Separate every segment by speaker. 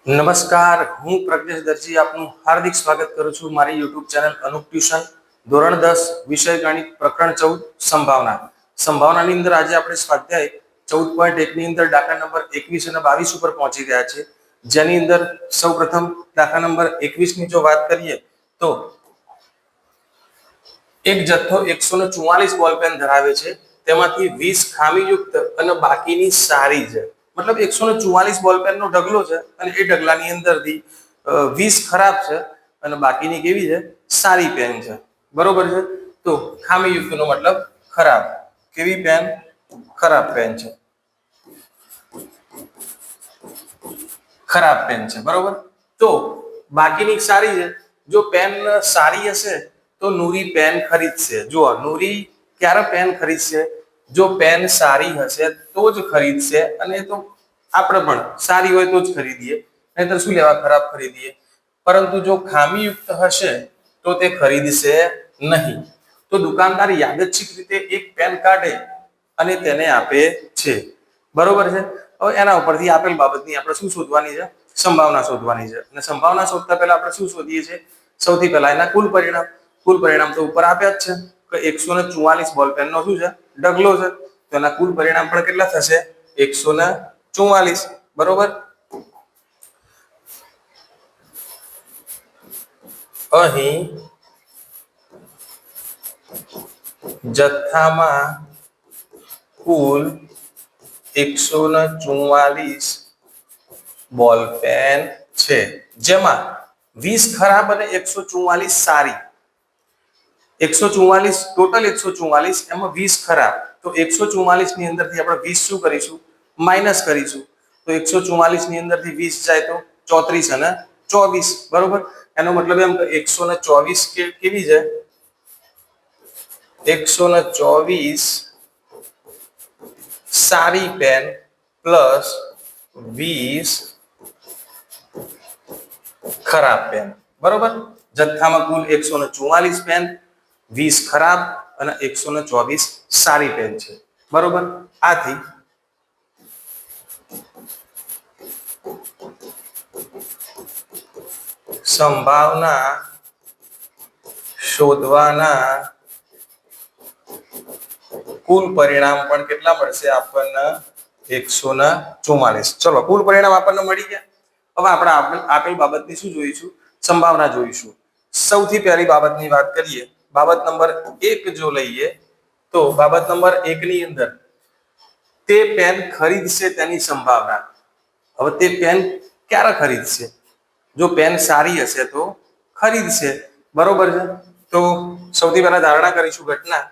Speaker 1: નમસ્કાર, હું પ્રજ્ઞેશ દરજી આપનું હાર્દિક સ્વાગત કરું છું મારી યુટ્યુબ ચેનલ અનુપ ટ્યુશન ધોરણ 10 વિષય ગણિત પ્રકરણ 14 સંભાવના. સંભાવનાની અંદર આજે આપણે સ્વાધ્યાય 14.1 ની અંદર દાખલા નંબર 21 અને 22 ઉપર પહોંચી ગયા છે, જેની અંદર સૌપ્રથમ દાખલા નંબર 21 ની જો વાત કરીએ તો એક જથ્થો 144 બોલપેન ધરાવે છે, તેમાંથી 20 ખામીયુક્ત અને બાકીની સારી છે. मतलब 144 બોલપેન નો ઢગલો છે અને એ ઢગલાની અંદરથી 20 ખરાબ છે અને બાકીની કેવી છે? સારી પેન છે. બરોબર છે. તો ખામીયુક્ત નો મતલબ ખરાબ. કેવી પેન? ખરાબ પેન છે. ખરાબ પેન છે. બરોબર. તો બાકીની સારી છે. જો પેન સારી હશે તો નૂરી પેન ખરીદશે. જુઓ, નૂરી ક્યારે પેન ખરીદશે? જો પેન સારી હશે તો જ ખરીદશે, અને તો આપણે પણ સારી હોય તો જ ખરીદીએ, નહીતર શું લેવા ખરાબ ખરીદીએ. પરંતુ જો ખામીયુક્ત હશે તો તે ખરીદશે નહીં. તો દુકાનદાર યાદચ્છિક રીતે એક પેન કાઢે અને તેને આપે છે. બરોબર છે. હવે એના ઉપરથી આપેલ બાબતની આપણે શું શોધવાની છે? સંભાવના શોધવાની છે. અને સંભાવના શોધતા પહેલા આપણે શું શોધીએ છીએ? સૌથી પહેલા એના કુલ પરિણામ. કુલ પરિણામ તો ઉપર આપ્યા જ છે કે 144 બોલપેન નો શું છે? ઢગલો છે. તો એના કુલ પરિણામ પણ કેટલા થશે? 144. બરોબર. અહીં જથ્થામાં કુલ 144 બોલપેન છે, જેમાં 20 ખરાબ અને 144 સારી. 144 ટોટલ 144, એમાં 20 ખરાબ. તો 144 ની અંદરથી આપણે 20 શું કરીશું? માઈનસ કરીશું. તો 144 ની અંદરથી 20 જાય તો 34 અને 24. બરોબર. એનો મતલબ એમ કે 124 કેવી છે? 124 સારી પેન પ્લસ 20 ખરાબ પેન. બરોબર. જથ્થામાં કુલ 144 પેન, 20 ખરાબ અને 124 સારી પેન છે. બરોબર. આથી સંભાવના શોધવાના કુલ પરિણામ પણ કેટલા મળશે આપણને? 144. ચલો, કુલ પરિણામ આપણને મળી ગયા. હવે આપણે આપેલ બાબતની શું જોઈશું? સંભાવના જોઈશું. સૌથી પહેલી બાબતની વાત કરીએ, બાબત નંબર 1 જો લઈએ તો બાબત નંબર 1 ની અંદર તે પેન ખરીદશે તેની સંભાવના. હવે તે પેન ક્યારે ખરીદશે? જો પેન સારી હશે તો ખરીદશે. બરોબર છે. તો સૌથી પહેલા ધારણા કરીશું ઘટના.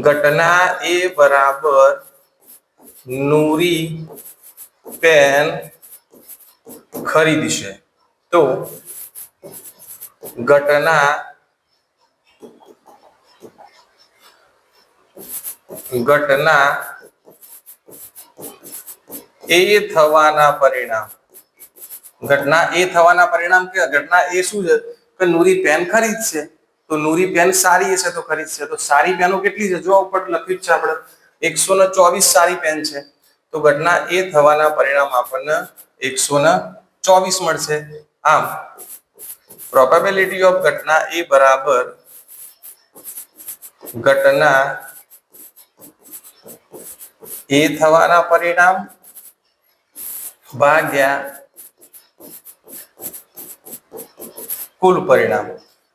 Speaker 1: ઘટના એ બરાબર નૂરી પેન ખરીદશે. તો ઘટના એ થવાના પરિણામ. ઘટના એ થવાના પરિણામ કે ઘટના એ શું છે? કે નૂરી પેન ખરીદશે. તો નૂરી પેન સારી હશે તો ખરીદશે. તો સારી પેનો કેટલી છે? જો ઉપર લખ્યું છે આપણે 124 સારી પેન છે. તો ઘટના એ થવાના પરિણામ આપણને 124 મળશે. આમ પ્રોબેબિલિટી ઓફ ઘટના એ બરાબર ઘટના એ થવાના પરિણામ ભાગ્યા કુલ પરિણામ.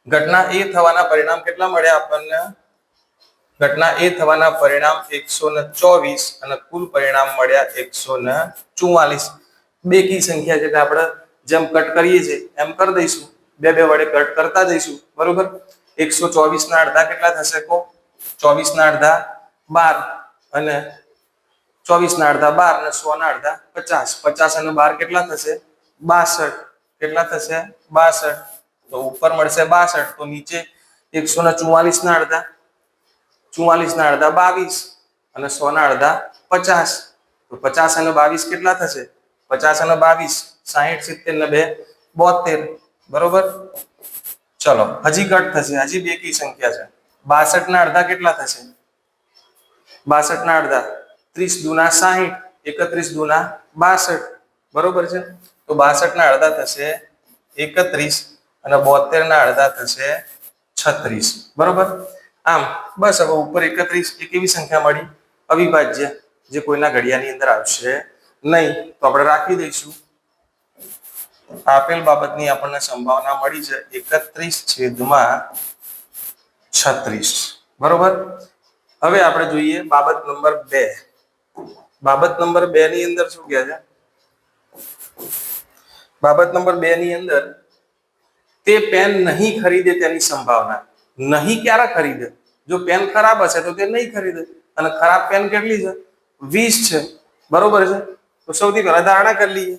Speaker 1: ઘટના એ થવાના પરિણામ કેટલા મળ્યા આપણને? ઘટના એ થવાના પરિણામ 124 અને કુલ પરિણામ મળ્યા 144. બેકી સંખ્યા છે એટલે આપણે જેમ કટ કરીએ છીએ એમ કરી દઈશું. બે વડે કટ કરતા જઈશું. બરોબર. 124 ના અડધા કેટલા થશે? 24 ના અડધા 12 અને 24 ના અડધા 12 અને 100 ના અડધા 50. 50 અને 12 કેટલા થશે? 62. કેટલા થશે? 62. તો ઉપર મળશે 62. તો નીચે 144 ના અડધા 44 ના અડધા 22 અને 100 ના અડધા 50. તો 50 અને 22 કેટલા થશે? 50 અને 22 60 70 ને 2 72. બરોબર. ચલો, હજી કટ થશે. હજી બેકી સંખ્યા છે. 62 ના અડધા કેટલા થશે? 62 ના અડધા 30 દુના 60, 31 દુના 62. બરોબર છે. તો 62 ના અડધા થશે 31 અને 72 ના અડધા થશે 36. બરોબર. આમ બસ હવે ઉપર 31 એક એવી સંખ્યા મળી અવિભાજ્ય જે કોઈના ઘડિયાની અંદર આવશે નહીં, તો આપણે રાખી દઈશું. આપેલ બાબતની આપણને સંભાવના મળી છે 31/36. બરોબર. હવે આપણે જોઈએ બાબત નંબર 2. બાબત નંબર 2 ની અંદર શું કહે છે? બાબત નંબર 2 ની અંદર તે પેન નહીં ખરીદે તેની સંભાવના. નહીં ક્યારે ખરીદે? જો પેન ખરાબ હશે તો તે નહીં ખરીદે, અને ખરાબ પેન કેટલી છે? 20 છે. બરોબર છે. તો સૌથી પહેલા ધારણા કરી લઈએ.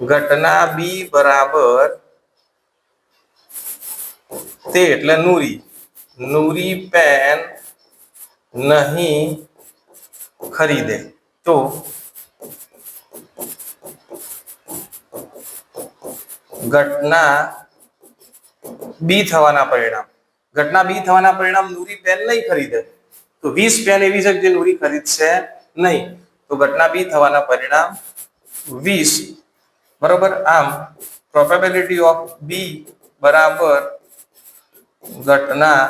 Speaker 1: ઘટના બી બરાબર તે એટલે નૂરી. નૂરી પેન નહીં ખરીદે તો ઘટના બી થવાના પરિણામ. ઘટના બી થવાના પરિણામ નૂરી પેન નહીં ખરીદે તો 20 પેન એવી છે જે નૂરી ખરીદશે નહીં, તો ઘટના બી થવાના પરિણામ 20. બરોબર. આમ પ્રોબેબિલિટી ઓફ બી બરાબર ઘટના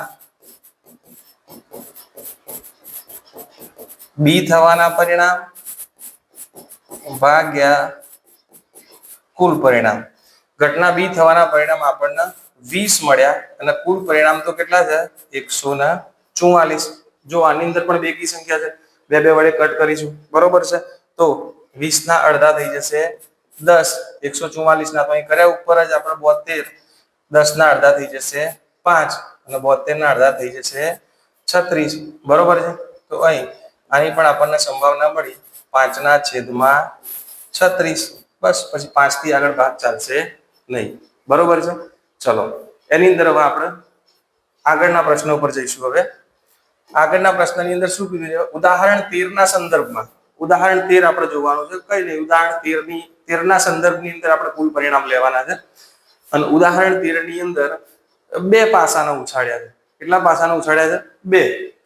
Speaker 1: બી થવાના પરિણામ ભાગ્યા કુલ પરિણામ. ઘટના બી થવાના પરિણામ આપણને 20 મળ્યા અને કુલ પરિણામ તો કેટલા છે? 144. જો આની અંદર પણ બેકી સંખ્યા છે, બે વડે કટ કરીશું. બરોબર છે. તો 20 ના અડધા થઈ જશે 10. 144 ના તો અહીં કર્યા ઉપર જ આપણે 72. 10 ના અડધા થઈ જશે 5 અને 72 ના અડધા થઈ જશે 36. બરોબર છે. તો અહીં આની પણ આપણને સંભાવના મળી 5/36. બસ પછી 5 થી આગળ ભાગ ચાલશે નહીં. બરોબર છે. ચલો એની અંદર હવે આપણે આગળના પ્રશ્નો પર જઈશું. હવે આગળના પ્રશ્નની અંદર શું કીધું છે? ઉદાહરણ 13 ના સંદર્ભમાં. ઉદાહરણ 13 આપણે જોવાનું છે. કઈ નહીં, ઉદાહરણ 13 ના સંદર્ભની અંદર આપણે કુલ પરિણામ લેવાના છે. અને ઉદાહરણ 13 ની અંદર બે પાસાને ઉછાળ્યા છે. કેટલા પાસાને ઉછાળ્યા છે? બે.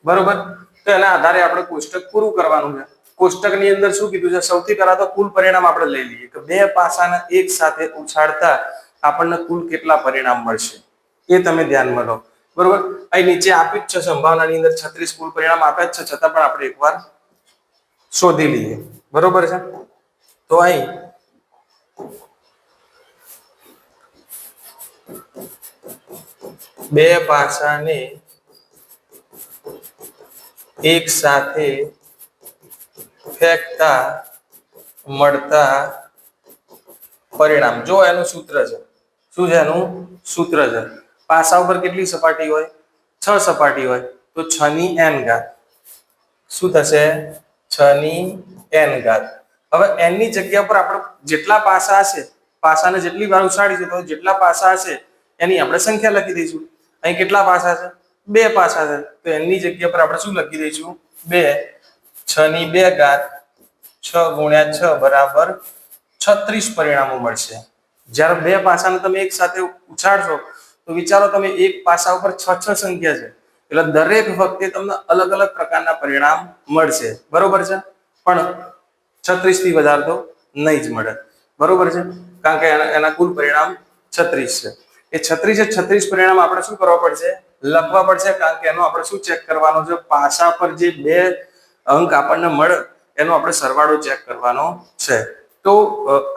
Speaker 1: બરોબર. તો એના આધારે આપણે કોષ્ટક પૂરું કરવાનું છે. કોષ્ટકની અંદર શું કીધું છે? સૌથી પહેલા તો કુલ પરિણામ આપણે લઈ લઈએ કે બે પાસાને એક સાથે ઉછાળતા આપણને કુલ કેટલા પરિણામ મળશે એ તમે ધ્યાનમાં લો. બરોબર. અહીં નીચે આપી જ છે સંભાવનાની અંદર 36 કુલ પરિણામ આપ્યા જ છે, છતાં પણ આપણે એકવાર શોધી લઈએ. બરોબર છે. તો અહીં બે પાસાને એક સાથે ફેંકતા મળતા પરિણામ. જો એનું સૂત્ર છે. શું છે એનું સૂત્ર? છે પાસા ઉપર કેટલી સપાટી હોય? 6 સપાટી હોય. તો 6 ની n ઘાત. શું થશે? 6 ની n ઘાત. હવે n ની જગ્યા પર આપણે જેટલા પાસા હશે, પાસાને જેટલી વાર ઉછાળીશું તો જેટલા પાસા હશે એની આપણે સંખ્યા લખી દઈશું. અહીં કેટલા પાસા છે? બે પાસા છે. તો n ની જગ્યા પર આપણે શું લખી દઈશું? 2. 6 ની 2 ઘાત 6 ગુણ્યા 6 બરાબર 36 પરિણામો મળશે. જ્યારે બે પાસાને તમે એક સાથે ઉછાળશો તો વિચારો તમે એક પાસા ઉપર 6 સંખ્યા છે, એટલે દરેક વખતે તમને અલગ અલગ પ્રકારના પરિણામ મળશે. બરોબર છે. પણ 36 થી વધારે તો નહીં જ મળે. બરોબર છે. કારણ કે એના કુલ પરિણામ 36 છે. એ 36 પરિણામ આપણે શું કરવા પડશે? લખવા પડશે. કારણ કે એનો આપણે શું ચેક કરવાનું છે? પાસા પર જે બે અંક આપણને મળે એનો આપણે સરવાળો ચેક કરવાનો છે. તો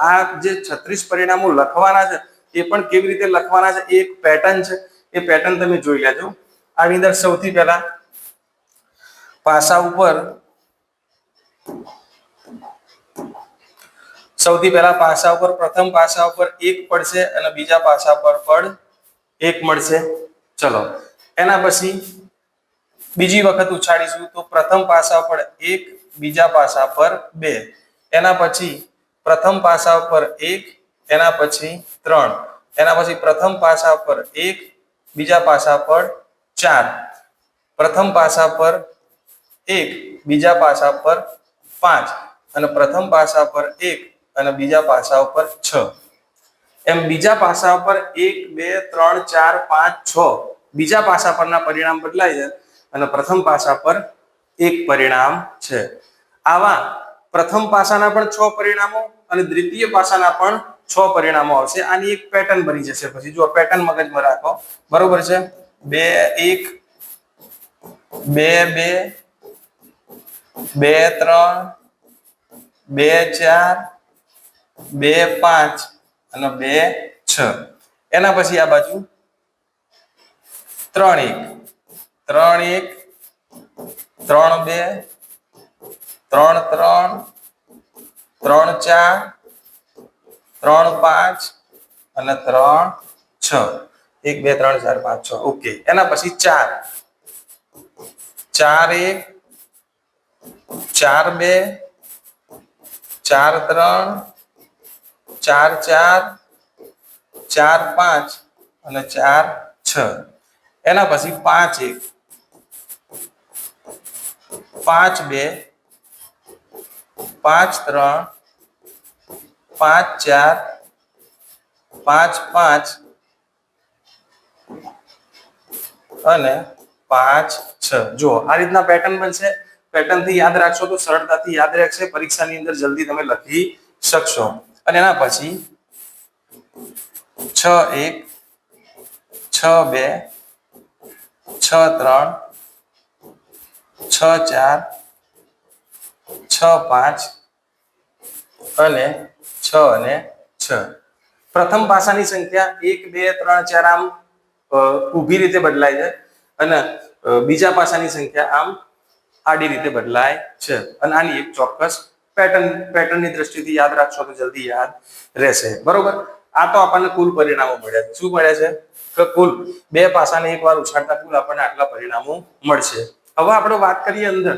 Speaker 1: આ જે 36 પરિણામો લખવાના છે એ પણ કેવી રીતે લખવાના છે? એક પેટર્ન છે. એ પેટર્ન તમે જોઈ લેજો. આની અંદર સૌથી પહેલા પાસા ઉપર પ્રથમ પાસા ઉપર 1 પડશે અને બીજા પાસા પર પણ 1 મળશે. ચલો એના પછી બીજી વખત ઉછાળીશું તો પ્રથમ પાસા પર 1, બીજા પાસા પર 2. એના પછી પ્રથમ પાસા પર 1, એના પછી 3, એના પછી પ્રથમ પાસા પર 1, બીજા પાસા પર 4, પ્રથમ પાસા પર 1, બીજા પાસા પર 5 અને પ્રથમ પાસા પર 1 અને બીજા પાસા પર 6. એમ બીજા પાસા પર 1, 2, 3, 4, 5, 6 બીજા પાસા પરના પરિણામ બદલાય છે અને પ્રથમ પાસા પર 1 પરિણામ છે. આવા પ્રથમ પાસાના પણ 6 પરિણામો અને દ્વિતીય પાસાના પણ 6 પરિણામો આવશે. આની એક પેટર્ન બની જશે. પછી જો પેટર્ન મગજમાં રાખો, બરોબર છે. 2 1 2 2 2 3 2 4 2 5 અને 2 6. એના પછી આ બાજુ 3 1 3 1 3 2 3 3 3 4 3 5 અને 3 6. 1 2 3 4 5 6. ઓકે. એના પછી 4 4 1 4 2 4 3 4 4 4 5 અને 4 6. એના પછી 5 1 5 2 5 3 5 4 5 5 અને 5 6. જો આ રીતના પેટર્ન બનશે. પેટર્ન થી યાદ રાખશો તો સરળતાથી યાદ રહેશે. પરીક્ષાની અંદર જલ્દી તમે લખી શકશો. અને એના પછી 6 1 6 2 6 3 6 4 6 5 અને 6 અને 6. પ્રથમ પાસાની સંખ્યા 1 2 3 4 આમ ઊભી રીતે બદલાય છે અને બીજા પાસાની સંખ્યા આમ આડી રીતે બદલાય છે. અને આની એક ચોક્કસ પેટર્નની દ્રષ્ટિથી યાદ રાખશો તો જલ્દી યાદ રહેશે. બરોબર. આ તો આપણને કુલ પરિણામો મળ્યા. શું મળ્યા છે? કે કુલ બે પાસાને એકવાર ઉછાળતા કુલ આપણને આટલા પરિણામો મળશે. હવે આપણે વાત કરીએ અંદર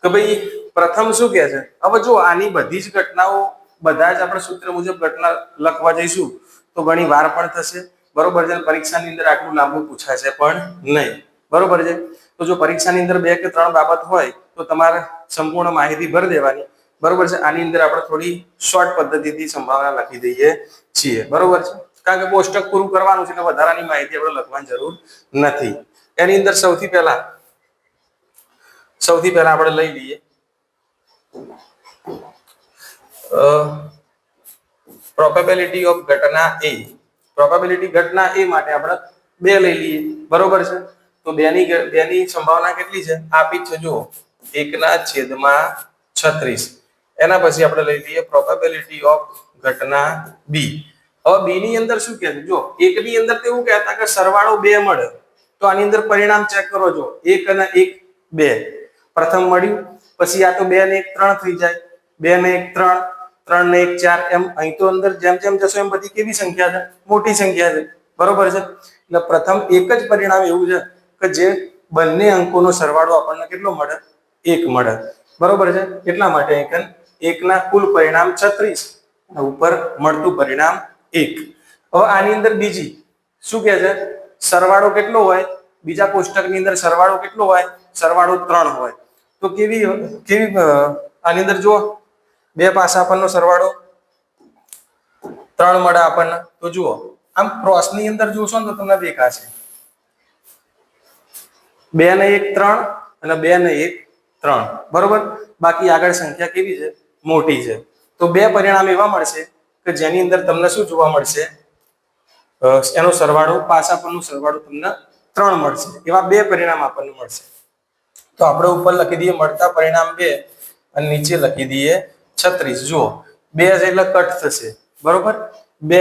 Speaker 1: કે ભાઈ પ્રથમ શું કહે છે. હવે જો આની બધી જ ઘટનાઓ બધા જ આપણે સૂત્ર મુજબ ઘટના લખવા જઈશું તો ઘણી વાર પણ થશે. બરોબર છે. પરીક્ષાની અંદર આટલું લાંબુ પૂછાશે પણ નહીં. બરોબર છે. તો જો પરીક્ષાની અંદર 2 કે 3 બાબત હોય તો તમારે સંપૂર્ણ માહિતી ભરી દેવાની. બરોબર છે. આની અંદર આપણે થોડી શોર્ટ પદ્ધતિથી સંભાવના લખી દઈએ છીએ. બરોબર છે. કારણ કે કોષ્ટક પૂરું કરવાનું છે એટલે વધારાની માહિતી આપણે લખવાની જરૂર નથી. એની અંદર સૌથી પહેલા આપણે લઈ લઈએ પ્રોબેબિલિટી ઓફ ઘટના A. પ્રોબેબિલિટી ઘટના A માટે આપણે 2 લઈ લઈએ. બરોબર છે. તો 2 ની સંભાવના કેટલી છે? આપી છે જુઓ 1/36. એના પછી આપણે લઈ લઈએ પ્રોબેબિલિટી ઓફ ઘટના B. હવે B ની અંદર શું કહે છે? જો 1 ની અંદર તો એવું કહેતા કે સરવાળો 2 મળે. તો આની અંદર પરિણામ ચેક કરો. જો 1 અને 1 2 પ્રથમ મળ્યું. પછી આ તો 2 ને 1 3 થઈ જાય. 2 ને 1 3 3 ને 1 4. એમ અહીં તો અંદર જેમ જેમ જશો એમ બધી કેવી સંખ્યા છે? મોટી સંખ્યા છે. બરોબર છે. એટલે પ્રથમ એક જ પરિણામ એવું છે કે જે બંને અંકોનો સરવાળો આપણને કેટલો મળે? 1 મળે. બરોબર છે. એટલા માટે 1 ના કુલ પરિણામ 36 ઉપર મળતું પરિણામ 1. હવે આની અંદર બીજી શું કહે છે? સરવાળો કેટલો હોય? બીજા કોષ્ટકની અંદર સરવાળો કેટલો હોય? સરવાળો 3 હોય. તો કેવી આની અંદર જો બે પાસા આપણનો સરવાળો 3 મળે આપણને. તો જુઓ આમ ક્રોસની અંદર જોશો ને તો તમને દેખાશે 2 ને 1 3 અને 2 ને 1 3. બરોબર. બાકી આગળ સંખ્યા કેવી છે? મોટી છે. તો બે પરિણામ એવા મળશે કે જેની અંદર તમને શું જોવા મળશે? એનો સરવાળો પાસા પરનો સરવાળો તમને 3 મળશે. એવા બે પરિણામ આપણને મળશે. તો આપણે ઉપર લખી દઈએ મળતા પરિણામ 2 અને નીચે લખી દઈએ 36. જુઓ 2 એટલે કટ થશે. બરોબર. 2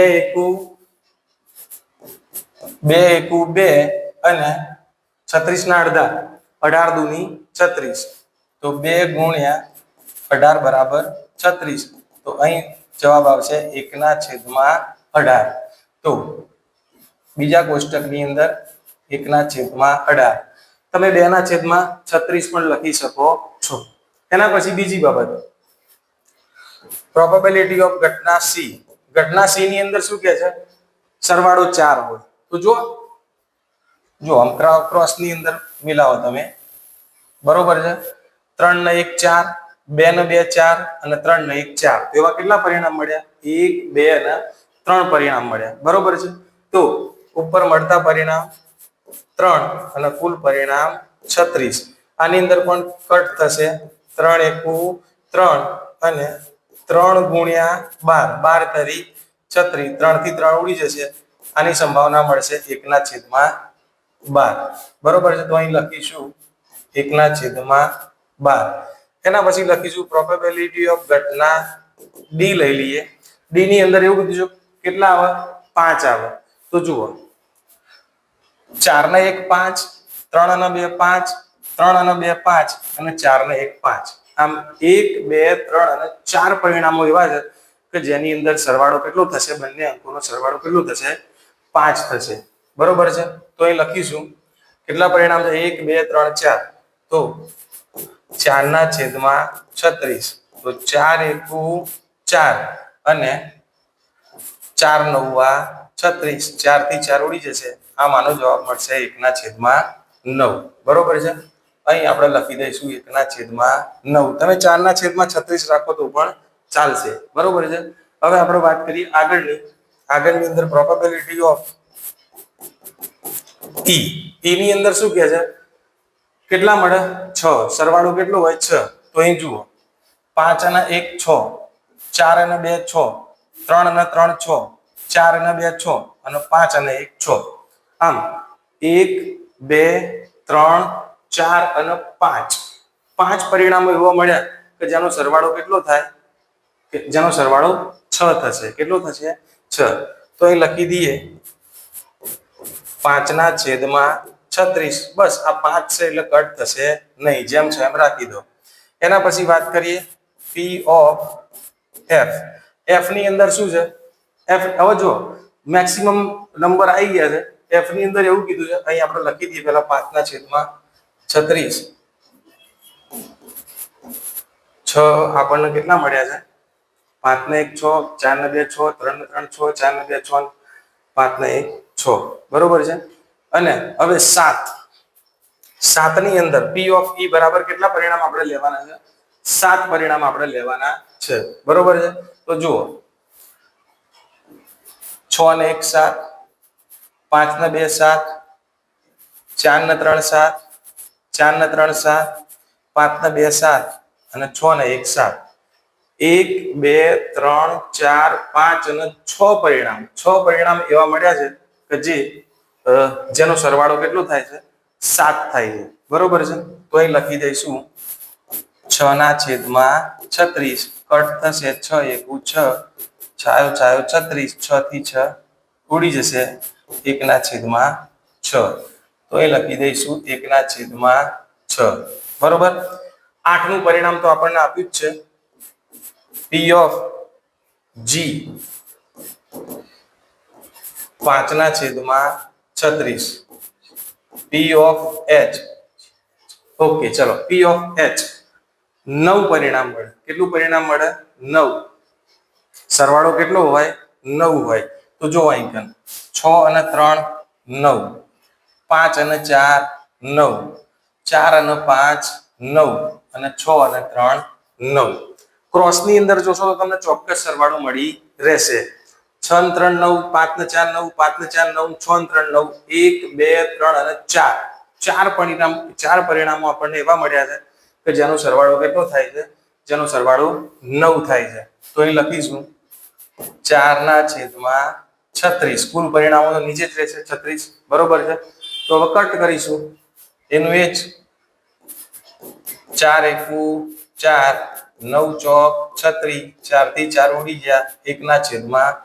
Speaker 1: એકુ 2 અને 36 ના અડધા 18 દુની 36. તો 2 ગુણ્યા 18 બરાબર 36. તો અહીં જવાબ આવશે 1/18. તો બીજા કોષ્ટકની અંદર 1/18. તમે 2/36 પણ લખી શકો છો. એના પછી બીજી બાબત પ્રોબેબિલિટી ઓફ ઘટના C. ઘટના C ની અંદર શું કહે છે? સરવાળો 4 હોય. તો જો આમ ક્રોસ ની અંદર મિલાવો તમે. બરોબર છે. 3 ને 1 4, 2 ને 2 4 અને 3 ને 1 4. તો એવા કેટલા પરિણામ મળ્યા? 1 2 અને 3 પરિણામ મળ્યા. બરોબર છે. તો ઉપર મળતા પરિણામ 3 અને કુલ પરિણામ 36. આની અંદર પણ કટ થશે. 3 એકુ 3 અને 3 ગુણ્યા 12, 12 તરી 36, 3 થી 3 ઉડી જશે, આની સંભાવના મળશે 1/12. બરોબર છે, તો અહીં લખીશું 1/12. એના પછી લખીશું પ્રોબેબિલિટી ઓફ ઘટના ડી લઈ લઈએ. ડી ની અંદર એવું કીધું છે કેટલા આવે? 5 આવે. તો જુઓ 4 ને 1 5, 3 અને 2 5, 3 અને 2 5 અને 4 ને 1 5. આમ 1 2 3 અને 4 પરિણામો એવા છે કે જેની અંદર સરવાળો કેટલો થશે? બંને અંકોનો સરવાળો કેટલો થશે? 5 થશે. બરોબર છે, તો અહીં લખીશું કેટલા પરિણામ છે? 1 2 3 4. તો 4/36. તો 4 એકુ 4 અને 4 9 36. 4 થી 4 ઉડી જશે, આમાંનો જવાબ મળશે 1/9. બરોબર છે, અહીં આપણે લખી દઈશું 1/9. તમે 4/36 રાખો તો પણ ચાલશે. બરોબર છે, હવે આપણે વાત કરીએ આગળની અંદર પ્રોબેબિલિટી ઓફ ઈ ની અંદર શું કહે છે? કેટલા મળે? 6. સરવાળો કેટલો હોય? 6. તો અહીં જુઓ 5 અને 1 6, 4 અને 2 6, 3 અને 3 6, 4 અને 2 6 અને 5 અને 1 6. આમ 1 2 3 4 અને 5, 5 પરિણામો એવા મળ્યા કે જેનો સરવાળો કેટલો થાય? કે જેનો સરવાળો 6 થશે. કેટલો થશે? 6. તો અહીં લખી દઈએ 5/36. બસ આ 5 છે એટલે કટ થશે નહીં, જેમ છે એમ રાખી દો. એના પછી વાત કરીએ પી ઓફ એફ. એફ ની અંદર શું છે? એફ હવે જો મેક્સિમમ નંબર આવી ગયા છે. એફ ની અંદર એવું કીધું છે, અહીં આપણે લખી દઈએ પહેલા 5/36. 6 આપણને કેટલા મળ્યા છે? 5 ને 1 6, 4 ને 2 6, 3 ને 3 6, 4 ને 2 6, 5 ને 1 6. બરોબર છે, અને હવે 7 ની અંદર પી ઓફ ઈ બરાબર કેટલા પરિણામ આપણે લેવાના છે? 7 પરિણામ આપણે લેવાના છે. બરોબર છે, તો જુઓ 6 ને 1 7, 5 ને 2 7, 4 ને 3 7, 4 ને 3 7, 5 ને 2 7 અને 6 ને 1 7. 1 2 3 4 5 અને 6 પરિણામ એવા મળ્યા છે કે જેનો સરવાળો કેટલો થાય છે? 7 થાય છે. બરોબર છે, તો અહીં લખી દઈશું 6/36. કટ થશે 6 એકુ 6, 6 36. 6 થી 6 ઉડી જશે, 1/6. તો અહીં લખી દઈશું 1/6. બરોબર. 8 નું પરિણામ તો આપણને આપ્યું જ છે. P of G 5/36. P of H. Okay, ચલો પી ઓફ એચ 9 પરિણામ મળે. કેટલું પરિણામ મળે? 9. સરવાળો કેટલો હોય? 9 હોય. તો જો અહીં 6 અને 3 9, 5 અને 4 9, 4 અને 5 9 અને 6 અને 3 9. ક્રોસ ની અંદર જોશો તો તમને ચોક્કસ સરવાળો મળી રહેશે. 6 ને 3 9, 5 ને 4 9, 5 ને 4 9, 6 ને 3 9, 1 2 3 અને 4. 4 પરિણામો આપણને એવા મળ્યા છે કે જેનો સરવાળો કેટલો થાય છે? જેનો સરવાળો 9 થાય છે. તો અહીં લખીશું 4/36. કુલ પરિણામો તો નીચે જ રહેશે 36. બરોબર છે, તો હવે કટ કરીશું એનું એ જ 4 એકુ 4, 9 ચોક 36. 4 થી 4 ઉડી ગયા, 1/9.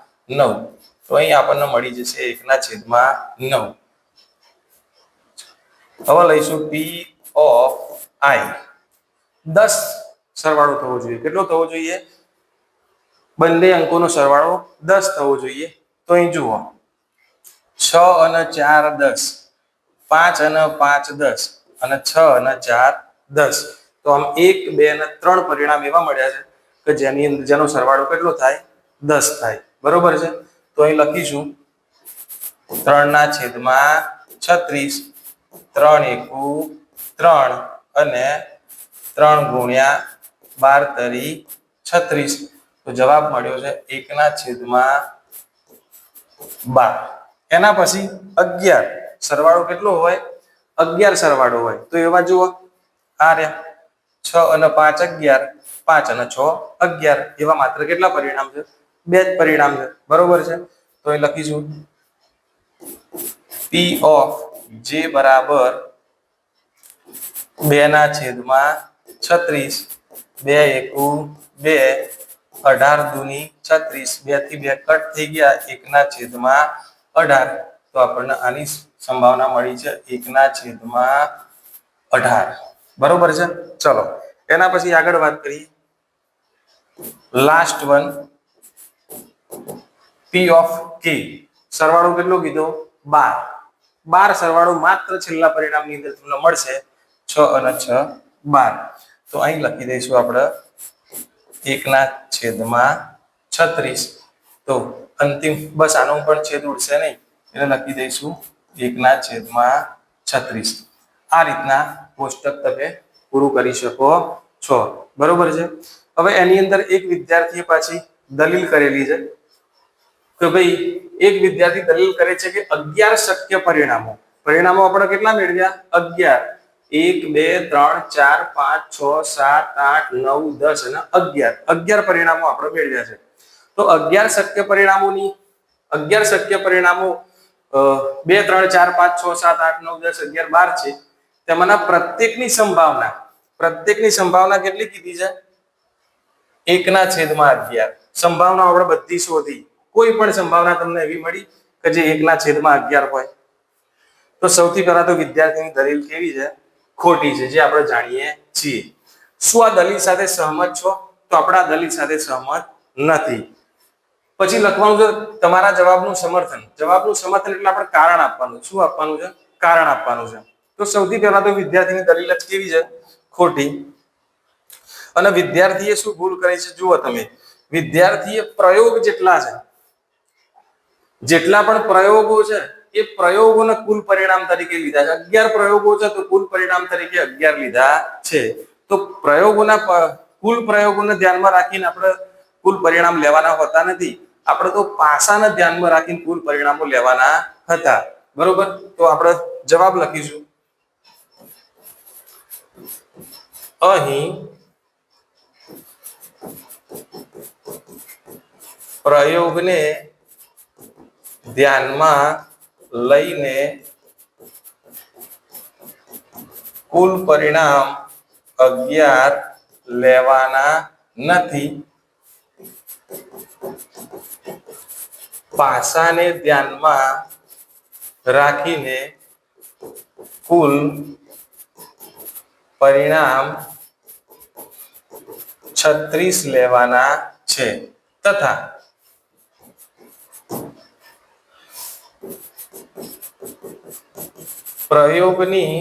Speaker 1: તો અહીં આપણને મળી જશે 1/9. હવે લઈશું પી ઓફ આઈ. 10 સરવાળો થવો જોઈએ. કેટલો થવો જોઈએ? બંને અંકોનો સરવાળો 10 થવો જોઈએ. તો અહીં જુઓ 6 અને 4 10, 5 અને 5 10 અને 6 અને 4 10. તો આમ 1 2 અને 3 પરિણામ એવા મળ્યા છે કે જેનો સરવાળો કેટલો થાય? 10 થાય. બરોબર છે, તો અહીં લખીશું 3/36. 3 એકુ 3 અને 3 ગુણ્યા 12 તરી 36. તો જવાબ મળ્યો છે 1/12. એના પછી 11 સરવાળો કેટલો હોય? 11 સરવાળો હોય. તો એવા જુઓ આ રહ્યા 6 અને 5 11, 5 અને 6 11, એવા માત્ર કેટલા પરિણામ છે? બે જ પરિણામ છે, બરોબર છે. તો અહીં લખીશું P of J બરાબર 2/36, 2 એકુ 2, 18 દુની 36, 2 થી 2 કટ થઈ ગયા, 1/18. તો આપણને આની સંભાવના મળી છે 1/18, બરોબર છે. ચલો એના પછી આગળ વાત કરીએ. Last one, P of K સરવાળો કેટલો કીધો? 12 સરવાળો માત્ર છેલ્લા પરિણામની અંદર તમને મળશે 6 અને 6 12. તો અહીં લખી દઈશું આપણે 1/36. તો અંતિમ બસ આનો પણ છેદ ઉડશે નહીં એટલે લખી દઈશું 1/36. આ રીતના કોષ્ટક તમે પૂરું કરી શકો છો, બરોબર છે. હવે એની અંદર એક વિદ્યાર્થીએ પાછી દલીલ કરેલી છે કે ભાઈ એક વિદ્યાર્થી દલીલ કરે છે કે 11 શક્ય પરિણામો આપણે કેટલા મેળવ્યા? 11. 1 2 3 4 5 6 7 8 9 10 અને 11 પરિણામો આપણે મેળવ્યા છે. તો 11 શક્ય પરિણામોની 11 શક્ય પરિણામો 2 3 4 5 6 7 8 9 10 11 12 છે. તેમાંના પ્રત્યેકની સંભાવના કેટલી કીધી છે? 1/11. સંભાવના આપણે બધી શોધી. કોઈ પણ સંભાવના તમને એવી મળી કે જે 1/11 હોય? તો સૌથી પહેલા તો વિદ્યાર્થીની દલીલ કેવી છે? ખોટી છે, જે આપણે જાણીએ છીએ. શું આ દલીલ સાથે સહમત છો? તો આપણે આ દલીલ સાથે સહમત નથી. પછી લખવાનું છે તમારા જવાબનું સમર્થન. જવાબનું સમર્થન એટલે આપણે કારણ આપવાનું. શું આપવાનું છે? કારણ આપવાનું છે. તો સૌથી પહેલા તો વિદ્યાર્થીની દલીલ જ કેવી છે? ખોટી. અને વિદ્યાર્થીએ શું ભૂલ કરી છે? જુઓ તમે, વિદ્યાર્થીએ પ્રયોગ જેટલા પણ પ્રયોગો છે એ પ્રયોગોને કુલ પરિણામ તરીકે લીધા છે. 11 પ્રયોગો છે તો કુલ પરિણામ તરીકે 11 લીધા છે. તો કુલ પ્રયોગોને ધ્યાનમાં રાખીને આપણે કુલ પરિણામ લેવાના હોતા નથી. આપણે તો પાસાને ધ્યાનમાં રાખીને કુલ પરિણામો લેવાના હતા, બરોબર. તો આપણે જવાબ લખીશું અહીં પ્રયોગને ધ્યાનમાં લઈને કુલ પરિણામ 11 લેવાના નથી. પાસાને ધ્યાનમાં રાખીને કુલ પરિણામ 36 લેવાના છે તથા પ્રયોગની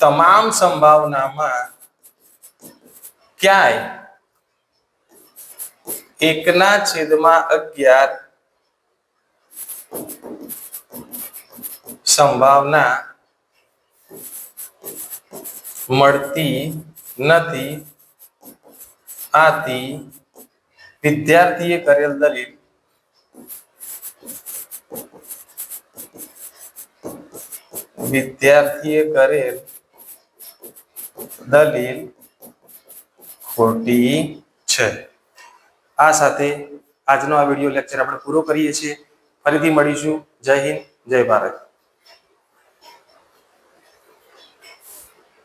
Speaker 1: તમામ સંભાવનામાં ક્યાંય 1/11 સંભાવના મળતી નથી. આથી વિદ્યાર્થીએ કરેલ દલીલ ખોટી છે. આ સાથે આજનો આ વિડિયો લેક્ચર આપણે પૂરો કરીએ છીએ. ફરીથી મળીશું. જય હિન્દ, જય ભારત.